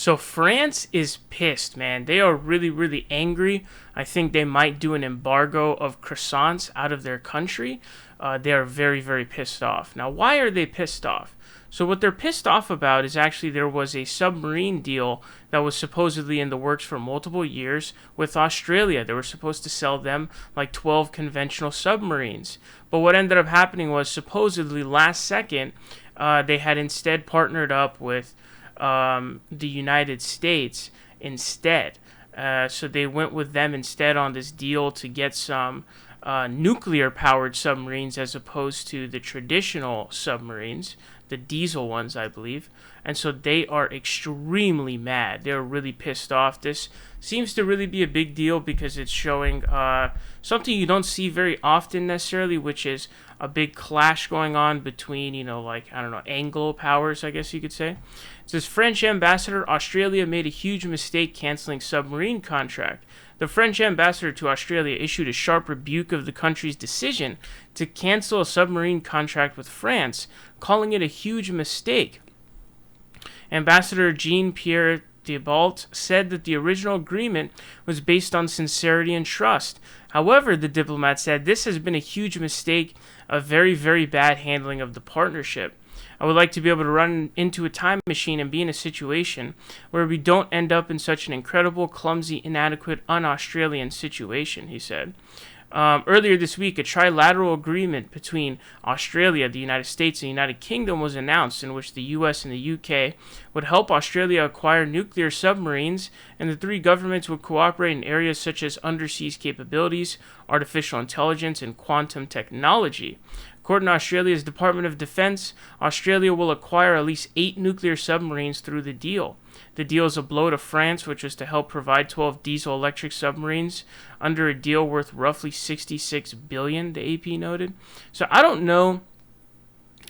So France is pissed, man. They are really, really angry. I think they might do an embargo of croissants out of their country. They are very, very pissed off. Now, why are they pissed off? So what they're pissed off about is actually there was a submarine deal that was supposedly in the works for multiple years with Australia. They were supposed to sell them like 12 conventional submarines. But what ended up happening was supposedly last second, they had instead partnered up with the United States instead. So they went with them instead on this deal to get some nuclear-powered submarines as opposed to the traditional submarines, the diesel ones, I believe. And so they are extremely mad. They're really pissed off. This seems to really be a big deal because it's showing something you don't see very often necessarily, which is a big clash going on between, Anglo powers, I guess you could say. It says, French ambassador, Australia made a huge mistake canceling submarine contract. The French ambassador to Australia issued a sharp rebuke of the country's decision to cancel a submarine contract with France, calling it a huge mistake. Ambassador Jean-Pierre Thebault said that the original agreement was based on sincerity and trust. However, the diplomat said this has been a huge mistake, a very, very bad handling of the partnership. I would like to be able to run into a time machine and be in a situation where we don't end up in such an incredible, clumsy, inadequate, un-Australian situation, he said. Earlier this week, a trilateral agreement between Australia, the United States, and the United Kingdom was announced in which the US and the UK would help Australia acquire nuclear submarines, and the three governments would cooperate in areas such as undersea capabilities, artificial intelligence, and quantum technology. According to Australia's Department of Defense, Australia will acquire at least 8 nuclear submarines through the deal. The deal is a blow to France, which was to help provide 12 diesel-electric submarines under a deal worth roughly $66 billion, the AP noted. So I don't know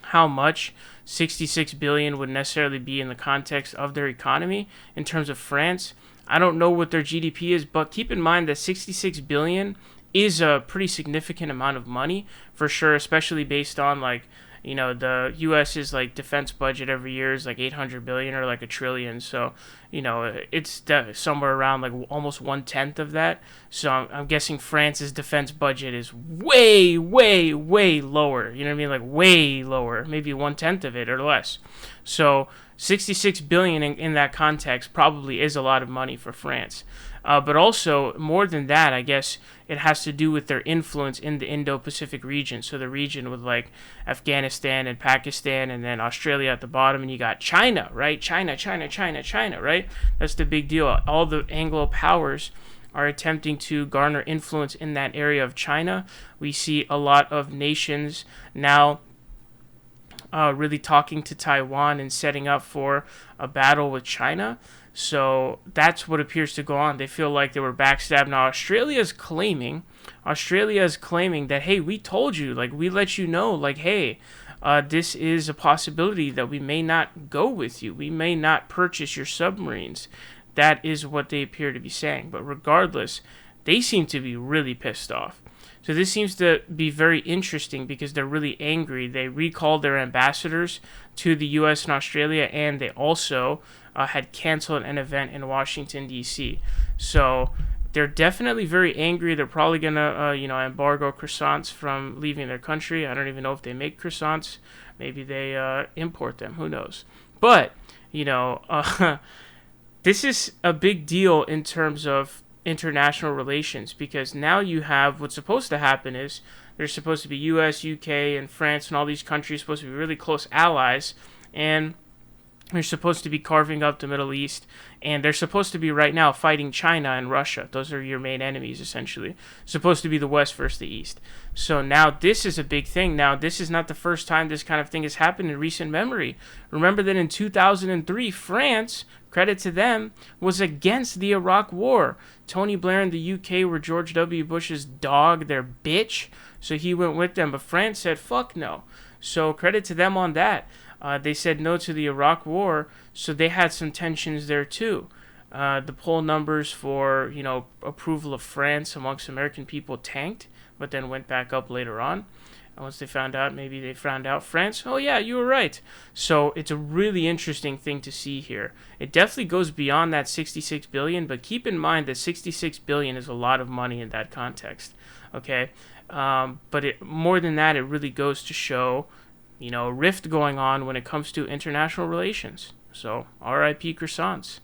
how much $66 billion would necessarily be in the context of their economy in terms of France. I don't know what their GDP is, but keep in mind that $66 billion is a pretty significant amount of money for sure, especially based on the US's defense budget every year is like 800 billion or like $1 trillion. So, it's somewhere around almost 1/10 of that. So I'm guessing France's defense budget is way, way, way lower. You know what I mean? Like way lower, maybe 1/10 of it or less. So 66 billion in that context probably is a lot of money for France. But also, more than that, I guess it has to do with their influence in the Indo-Pacific region. So the region with Afghanistan and Pakistan, and then Australia at the bottom, and you got China, right? China, right? That's the big deal. All the Anglo powers are attempting to garner influence in that area of China. We see a lot of nations now really talking to Taiwan and setting up for a battle with China. So that's what appears to go on. They feel like they were backstabbed. Now Australia is claiming that, hey, we told you, we let you know, hey, this is a possibility that we may not go with you. We may not purchase your submarines. That is what they appear to be saying. But regardless, they seem to be really pissed off. So this seems to be very interesting because they're really angry. They recalled their ambassadors to the U.S. and Australia, and they also had canceled an event in Washington, D.C. So they're definitely very angry. They're probably going to, embargo croissants from leaving their country. I don't even know if they make croissants. Maybe they import them. Who knows? But, this is a big deal in terms of international relations, because now you have what's supposed to happen is there's supposed to be US, UK, and France, and all these countries supposed to be really close allies, and they're supposed to be carving up the Middle East, and they're supposed to be right now fighting China and Russia. Those are your main enemies, essentially. Supposed to be the West versus the East. So now this is a big thing. Now this is not the first time this kind of thing has happened in recent memory. Remember that in 2003, France, credit to them, was against the Iraq War. Tony Blair and the UK were George W. Bush's dog, their bitch, so he went with them. But France said, fuck no. So credit to them on that. They said no to the Iraq War, so they had some tensions there too. The poll numbers for, approval of France amongst American people tanked, but then went back up later on. And once they found out, maybe they found out France. Oh yeah, you were right. So it's a really interesting thing to see here. It definitely goes beyond that 66 billion, but keep in mind that 66 billion is a lot of money in that context. Okay, but more than that, it really goes to show, a rift going on when it comes to international relations. So, R.I.P. croissants.